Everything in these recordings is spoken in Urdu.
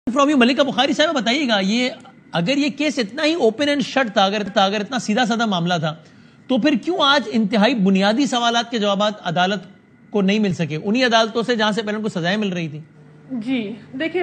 فرام یو ملکہ بخاری صاحب بتائیے گا، یہ اگر یہ کیس اتنا ہی اوپن اینڈ شٹ تھا، اگر اتنا سیدھا سادہ معاملہ تھا، تو پھر کیوں آج انتہائی بنیادی سوالات کے جوابات عدالت کو نہیں مل سکے، انہی عدالتوں سے جہاں سے پہلے ان کو سزائیں مل رہی تھی؟ جی دیکھیں،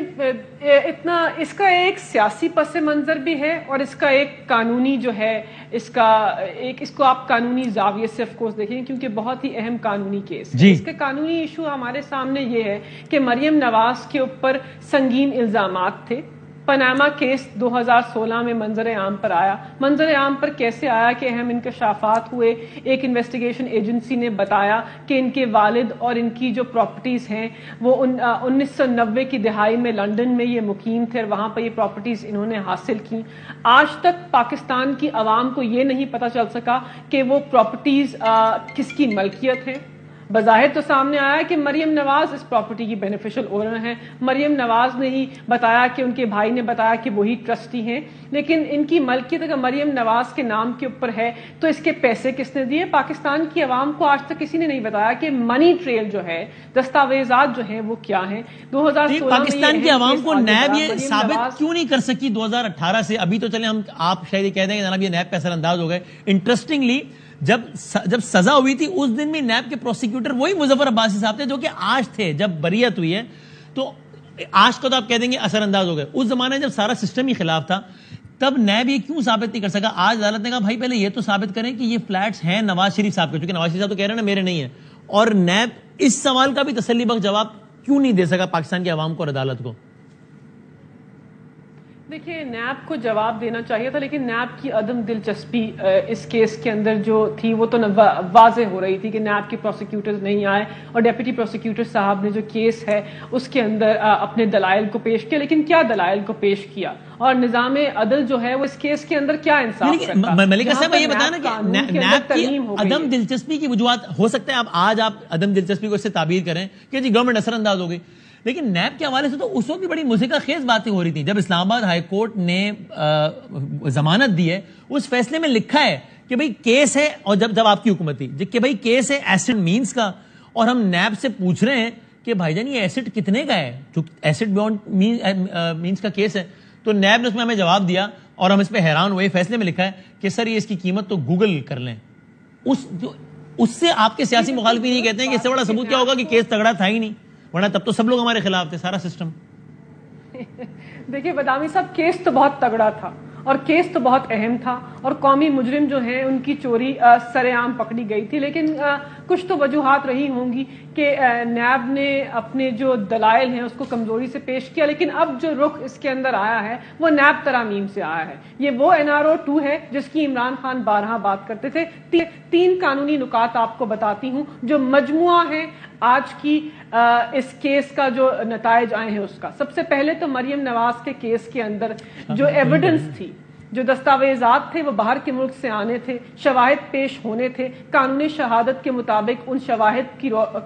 اتنا اس کا ایک سیاسی پس منظر بھی ہے اور اس کا ایک قانونی جو ہے اس کو آپ قانونی زاویے سے آف کورس دیکھیں، کیونکہ بہت ہی اہم قانونی کیس ہے۔ اس کا قانونی ایشو ہمارے سامنے یہ ہے کہ مریم نواز کے اوپر سنگین الزامات تھے۔ پاناما کیس 2016 میں منظر عام پر آیا۔ منظر عام پر کیسے آیا کہ اہم انکشافات ہوئے، ایک انویسٹیگیشن ایجنسی نے بتایا کہ ان کے والد اور ان کی جو پراپرٹیز ہیں وہ 1990 کی دہائی میں لنڈن میں یہ مقیم تھے اور وہاں پر یہ پراپرٹیز انہوں نے حاصل کی۔ آج تک پاکستان کی عوام کو یہ نہیں پتہ چل سکا کہ وہ پراپرٹیز کس کی ملکیت ہے۔ بظاہر تو سامنے آیا کہ مریم نواز اس پراپرٹی کی بینیفیشل اونر ہیں، مریم نواز نے ہی بتایا کہ ان کے بھائی نے بتایا کہ وہی ٹرسٹی ہیں، لیکن ان کی ملکیت اگر مریم نواز کے نام کے اوپر ہے تو اس کے پیسے کس نے دیے؟ پاکستان کی عوام کو آج تک کسی نے نہیں بتایا کہ منی ٹریل جو ہے، دستاویزات جو ہیں وہ کیا ہیں۔ 2016 پاکستان کی عوام کو نیب یہ ثابت کیوں نہیں کر سکی 2018 سے؟ ابھی تو چلیں ہم آپ شاید یہ کہہ دیں کہ جناب یہ نیب پہ اثر انداز ہو گئے۔ انٹرسٹنگلی جب سزا ہوئی تھی اس دن بھی نیب کے پروسیکیوٹر وہی مظفر عباسی صاحب تھے جو کہ آج تھے۔ جب بریت ہوئی ہے تو آج کو تو آپ کہہ دیں گے اثر انداز ہو گئے، اس زمانے جب سارا سسٹم ہی خلاف تھا تب نیب یہ کیوں ثابت نہیں کر سکا؟ آج عدالت نے کہا بھائی پہلے یہ تو ثابت کریں کہ یہ فلیٹس ہیں نواز شریف صاحب کے، کیونکہ نواز شریف صاحب تو کہہ رہے ہیں نا میرے نہیں ہیں، اور نیب اس سوال کا بھی تسلی بخش جواب کیوں نہیں دے سکا پاکستان کی عوام کو اور عدالت کو؟ دیکھیے، نیب کو جواب دینا چاہیے تھا، لیکن نیب کی عدم دلچسپی اس کیس کے اندر جو تھی وہ تو واضح ہو رہی تھی کہ نیب کے پروسیکیوٹرز نہیں آئے اور ڈیپٹی پروسیکیوٹر صاحب نے جو کیس ہے اس کے اندر اپنے دلائل کو پیش کیا، لیکن کیا دلائل کو پیش کیا اور نظام عدل جو ہے وہ اس کیس کے اندر کیا انصاف کرتا؟ ملکہ صاحب یہ بتانا کہ نیب کی عدم دلچسپی کی وجوہات ہو سکتا ہے آج آپ عدم دلچسپی کو اس سے تعبیر کریں کہ جی گورنمنٹ اثر انداز ہو گئی، لیکن نیب کے حوالے سے تو اس وقت بھی بڑی مضحکہ خیز باتیں ہو رہی تھیں جب اسلام آباد ہائی کورٹ نے ضمانت دی ہے۔ اس فیصلے میں لکھا ہے کہ بھئی کیس ہے، اور جب آپ کی حکومت تھی کہ بھئی کیس ہے ایسڈ مینز کا، اور ہم نیب سے پوچھ رہے ہیں کہ بھائی جان یہ ایسڈ کتنے کا ہے، جو ایسڈ بیونڈ مینز کا کیس ہے، تو نیب نے اس میں ہمیں جواب دیا اور ہم اس پہ حیران ہوئے۔ فیصلے میں لکھا ہے کہ سر یہ اس کی قیمت تو گوگل کر لیں۔ اس سے آپ کے سیاسی مخالفین یہ کہتے ہیں کہ اس سے بڑا ثبوت کیا ہوگا کہ کیس تگڑا تھا ہی نہیں، ورنہ تب تو سب لوگ ہمارے خلاف تھے، سارا سسٹم۔ دیکھیے بدامی صاحب، کیس تو بہت تگڑا تھا اور کیس تو بہت اہم تھا، اور قومی مجرم جو ہیں ان کی چوری سر عام پکڑی گئی تھی، لیکن کچھ تو وجوہات رہی ہوں گی کہ نیب نے اپنے جو دلائل ہیں اس کو کمزوری سے پیش کیا، لیکن اب جو رخ اس کے اندر آیا ہے وہ نیب ترامیم سے آیا ہے۔ یہ وہ NRO 2 ہے جس کی عمران خان بارہا بات کرتے تھے۔ تین قانونی نکات آپ کو بتاتی ہوں جو مجموعہ ہے آج کی اس کیس کا جو نتائج آئے ہیں اس کا۔ سب سے پہلے تو مریم نواز کے کیس کے اندر جو ایویڈنس تھی، جو دستاویزات تھے، وہ باہر کے ملک سے آنے تھے، شواہد پیش ہونے تھے، قانون شہادت کے مطابق ان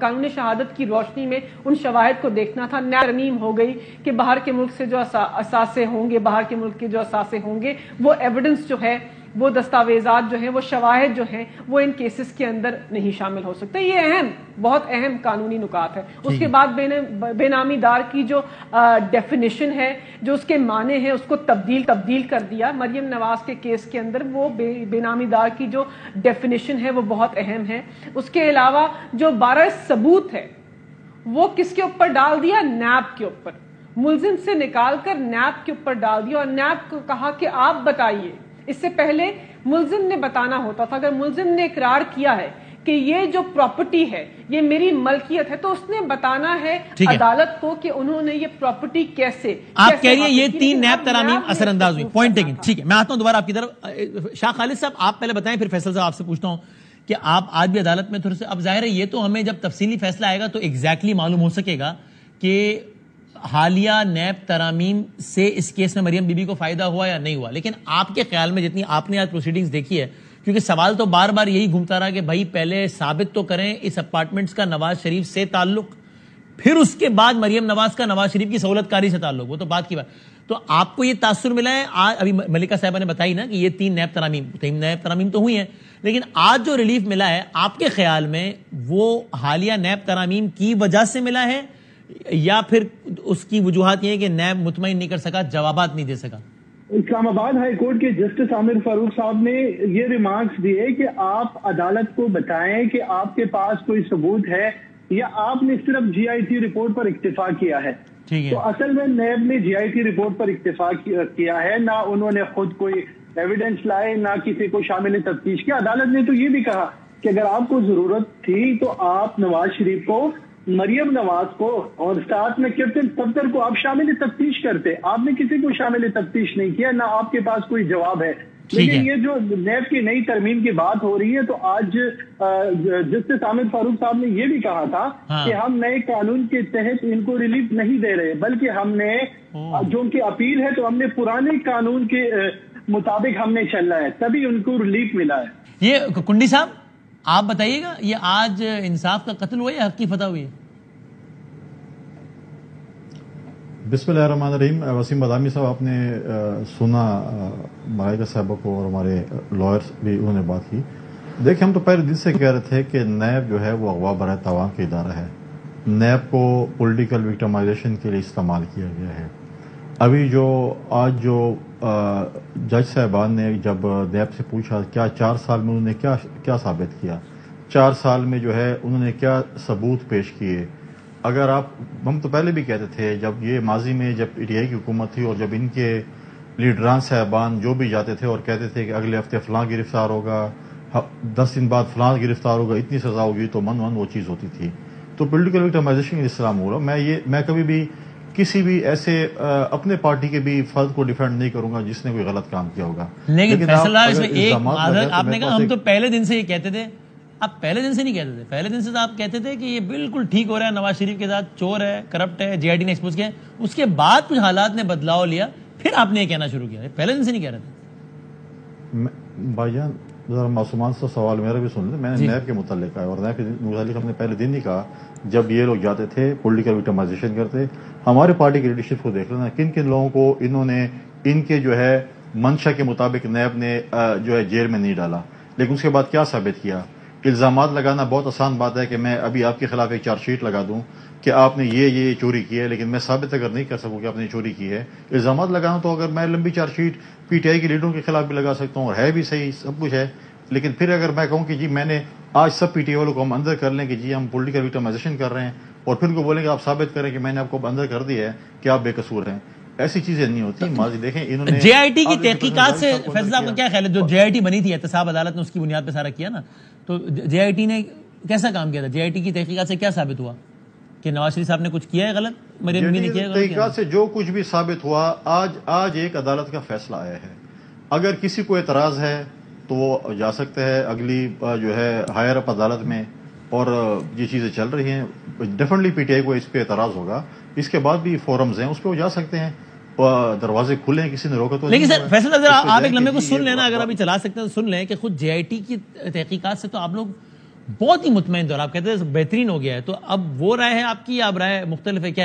قانون شہادت کی روشنی میں ان شواہد کو دیکھنا تھا۔ ترمیم ہو گئی کہ باہر کے ملک سے جو اثاثے ہوں گے، باہر کے ملک کے جو اثاثے ہوں گے، وہ ایویڈنس جو ہے، وہ دستاویزات جو ہیں، وہ شواہد جو ہیں، وہ ان کیسز کے اندر نہیں شامل ہو سکتے۔ یہ بہت اہم قانونی نکات ہے۔ اس کے بعد بے نامی دار کی جو ڈیفینیشن ہے، جو اس کے معنی ہیں، اس کو تبدیل کر دیا مریم نواز کے کیس کے اندر۔ وہ بے نامی دار کی جو ڈیفینیشن ہے وہ بہت اہم ہے۔ اس کے علاوہ جو 12 ثبوت ہے وہ کس کے اوپر ڈال دیا؟ نیب کے اوپر، ملزم سے نکال کر نیب کے اوپر ڈال دیا، اور نیب کو کہا کہ آپ بتائیے۔ اس سے پہلے ملزم نے بتانا ہوتا تھا۔ اگر ملزم نے اقرار کیا ہے کہ یہ جو پراپرٹی ہے یہ میری ملکیت ہے، تو اس نے بتانا ہے عدالت کو کہ انہوں نے یہ پراپرٹی کیسے۔ آپ کہہ رہی ہیں یہ 3 نیب ترامیم اثر انداز ہوئی، پوائنٹ ٹیکن، ٹھیک ہے۔ میں آتا ہوں دوبارہ آپ کی طرف۔ شاہ خالد صاحب آپ پہلے بتائیں، پھر فیصل صاحب آپ سے پوچھتا ہوں کہ آپ آج بھی عدالت میں تھوڑے سے، اب ظاہر ہے یہ تو ہمیں جب تفصیلی فیصلہ آئے گا تو ایگزیکٹلی معلوم ہو سکے گا کہ حالیہ نیب ترامیم سے اس کیس میں مریم بی بی کو فائدہ ہوا یا نہیں ہوا، لیکن آپ کے خیال میں جتنی آپ نے آج پروسیڈنگز دیکھی ہے، کیونکہ سوال تو بار بار یہی گھومتا رہا کہ بھائی پہلے ثابت تو کریں اس اپارٹمنٹس کا نواز شریف سے تعلق، پھر اس کے بعد مریم نواز کا نواز شریف کی سہولت کاری سے تعلق، وہ تو بات کی بات۔ تو آپ کو یہ تاثر ملا ہے آج، ابھی ملکہ صاحبہ نے بتائی نا کہ یہ 3 نیب ترامیم تو ہوئی ہیں، لیکن آج جو ریلیف ملا ہے آپ کے خیال میں وہ حالیہ نیب ترامیم کی وجہ سے ملا ہے یا پھر اس کی وجوہات یہ ہے کہ نیب مطمئن نہیں کر سکا, جوابات نہیں دے سکا؟ اسلام آباد ہائی کورٹ کے جسٹس عامر فاروق صاحب نے یہ ریمارکس دیے کہ آپ عدالت کو بتائیں کہ آپ کے پاس کوئی ثبوت ہے یا آپ نے صرف جی آئی ٹی رپورٹ پر اکتفا کیا ہے. تو اصل میں نیب نے جی آئی ٹی رپورٹ پر اکتفا کیا ہے, نہ انہوں نے خود کوئی ایویڈنس لائے, نہ کسی کو شامل تفتیش کیا. عدالت نے تو یہ بھی کہا کہ اگر آپ کو ضرورت تھی تو آپ نواز شریف کو, مریم نواز کو اور ساتھ میں کیپٹن صفدر کو آپ شامل تفتیش کرتے. آپ نے کسی کو شامل تفتیش نہیں کیا, نہ آپ کے پاس کوئی جواب ہے. لیکن یہ جو نیب کی نئی ترمیم کی بات ہو رہی ہے, تو آج جسٹس عامر فاروق صاحب نے یہ بھی کہا تھا کہ ہم نئے قانون کے تحت ان کو ریلیف نہیں دے رہے, بلکہ ہم نے جو ان کی اپیل ہے تو ہم نے پرانے قانون کے مطابق ہم نے چلنا ہے, تبھی ان کو ریلیف ملا ہے. یہ کنڈی صاحب آپ بتائیے گا, یہ آج انصاف کا قتل ہوا یا حق کی فتح ہوئی ہے؟ بسم اللہ الرحمن الرحیم. وسیم بادامی صاحب, آپ نے سنا ملائکہ صاحبہ کو اور ہمارے لائرز بھی انہوں نے بات کی. دیکھیں, ہم تو پہلے دن سے کہہ رہے تھے کہ نیب جو ہے وہ اغوا برائے تاوان کا ادارہ ہے. نیب کو پولیٹیکل وکٹمائزیشن کے لیے استعمال کیا گیا ہے. ابھی آج جو جج صاحبان نے جب نیب سے پوچھا کیا 4 سال میں انہوں نے کیا ثابت کیا, 4 سال میں جو ہے انہوں نے کیا ثبوت پیش کیے. اگر ہم تو پہلے بھی کہتے تھے, جب یہ ماضی میں جب پی ٹی آئی کی حکومت تھی اور جب ان کے لیڈران صاحبان جو بھی جاتے تھے اور کہتے تھے کہ اگلے ہفتے فلاں گرفتار ہوگا, 10 دن بعد فلاں گرفتار ہوگا, اتنی سزا ہوگی, تو من وہ چیز ہوتی تھی. تو پولیٹیکل وکٹمائزیشن اس طرح ہو رہا. میں کبھی بھی کسی بھی ایسے اپنے پارٹی کے بھی فرد کو ڈیفینڈ نہیں کروں گا جس نے کوئی غلط کام کیا ہوگا. لیکن اس میں ایک معذرت, آپ نے کہا ہم تو پہلے دن سے یہ کہتے تھے. آپ پہلے دن سے نہیں کہتے تھے, پہلے دن سے تو آپ کہتے تھے کہ یہ بالکل ٹھیک ہو رہا ہے, نواز شریف کے ساتھ چور ہے, کرپٹ ہے, جے آئی ٹی نے ایکسپوز کیا. اس کے بعد کچھ حالات نے بدلاؤ لیا, پھر آپ نے یہ کہنا شروع کیا. پہلے دن سے نہیں کہہ رہے تھے. بھائی جان ذرا معصومان سا سوال میرا بھی سن لیں. میں نے نیب کے متعلق کہا, اور نیب کے متعلق ہم نے پہلے دن ہی کہا جب یہ لوگ جاتے تھے پولیٹیکل وکٹمائزیشن کرتے. ہمارے پارٹی کی لیڈرشپ کو دیکھ لینا کن کن لوگوں کو انہوں نے ان کے جو ہے منشا کے مطابق نیب نے جو ہے جیل میں نہیں ڈالا. لیکن اس کے بعد کیا ثابت کیا؟ الزامات لگانا بہت آسان بات ہے کہ میں ابھی آپ کے خلاف ایک چارج شیٹ لگا دوں کہ آپ نے یہ چوری کی ہے, لیکن میں ثابت اگر نہیں کر سکوں کہ آپ نے چوری کی ہے. الزامات لگانا تو اگر میں لمبی charge sheet P T I کے لیڈروں کے خلاف بھی لگا سکتا ہوں, اور ہے بھی صحیح, سب کچھ ہے. لیکن پھر اگر میں کہوں کہ جی میں نے آج سب پی ٹی آئی والوں کو ہم اندر کر لیں کہ جی ہم پولیٹیکل وکٹمائزیشن کر رہے ہیں, اور پھر ان کو بولیں کہ آپ ثابت کریں کہ میں نے آپ کو اندر کر دیا ہے کہ آپ بے قصور ہیں, ایسی چیزیں نہیں ہوتی. ماضی دیکھیں انہوں نے جے آئی ٹی کی تحقیقات سے, فیصل صاحب کا کیا خیال ہے, جو جے آئی ٹی بنی تھی احتساب عدالت نے اس کی بنیاد پہ سارا کیا نا, تو جے آئی ٹی نے کیسا کام کیا تھا؟ جے آئی ٹی کی تحقیقات سے کیا ثابت ہوا کہ نواز شریف صاحب نے کچھ کیا ہے غلط, مریم بی نے کیا ہے غلط؟ تحقیقات سے جو کچھ بھی ثابت ہوا, آج ایک عدالت کا فیصلہ آیا ہے. اگر کسی کو اعتراض ہے تو وہ جا سکتے ہیں اگلی جو ہے ہائر اپ عدالت میں, اور یہ چیزیں چل رہی ہیں. ڈیفینیٹلی پی ٹی آئی کو اس پہ اعتراض ہوگا, اس کے بعد بھی فورمز ہیں اس پہ وہ جا سکتے ہیں, دروازے کھلے ہیں, کسی نے روکا تو. لیکن سر فیصل صاحب آپ ایک لمحے کو سن لینا, اگر ابھی چلا سکتے ہیں تو سن لیں کہ خود جے آئی ٹی کی تحقیقات سے تو آپ لوگ بہت ہی مطمئن تھے, اور آپ کہتے ہیں بہترین ہو گیا ہے. تو اب وہ رائے ہے آپ کی, اب رائے مختلف ہے کیا ہے؟